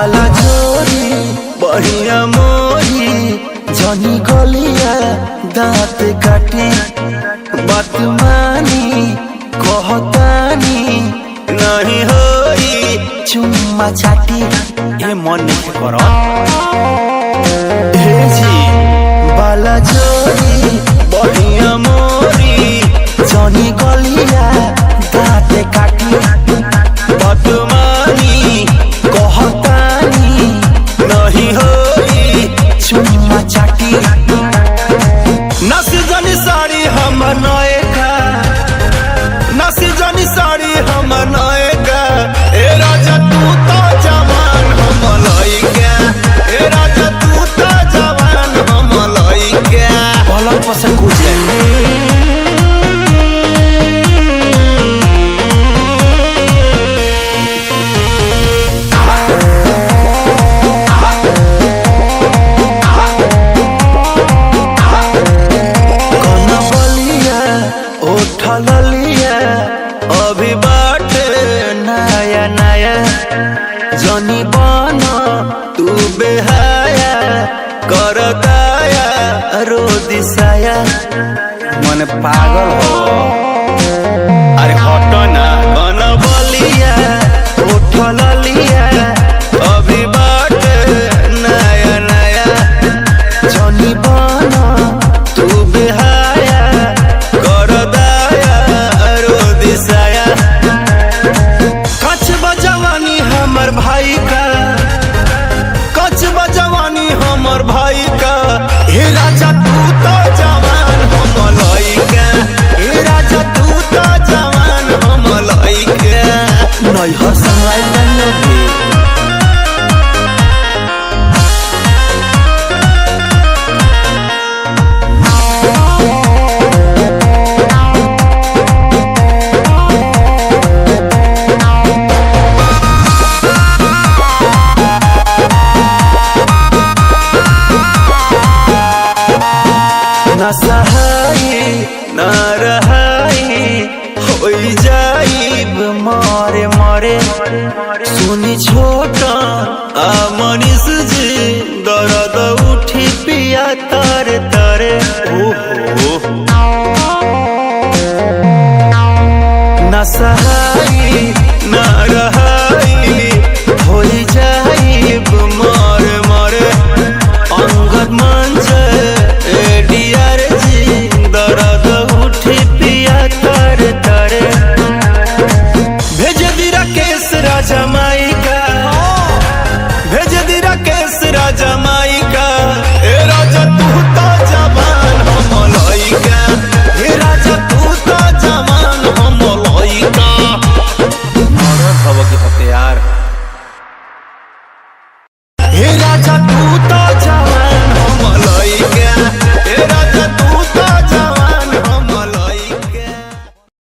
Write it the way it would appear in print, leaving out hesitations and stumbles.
बाला जोरी बढ़िया मोरी जनी गलिया दांत काटी बात मानी कहतानी नहीं होई चुम्मा चाटी ए मन नहीं करो हे जी बाला जोरी बढ़िया मोरी जनी गलिया दांत काटी बात मानी कहतानी नहीं होई चुम्मा चाटी नसी जनी साड़ी हम नएगा नसी जनी साड़ी हम नएगा ए राजा तू तो जवान हम लइका ए राजा तू तो जवान हम लइका पलंग पर से कूद लिया अभी बाटे नया नया जनी बना तू बेहाया कर दाया रो दिसाया मन पागल हो अरे हटो ना गन बलिया उठल लिया अभी बाटे नया नया जनी बना तू बेहाया कर हमर भाई का कच बजवानी हमर भाई का हे राजा तू तो जवान हम लइका हे राजा तू तो जवान हम लइका नहीं हंसाई नहीं न सहाई न रहाई हो जाइब मारे मारे सुनी छोटा मनीष जी दर्द उठी पिया तारे तारे न सहाई न रहाई हो जाइब मारे मारे अंगद मंच भेज दी राकेश राजा।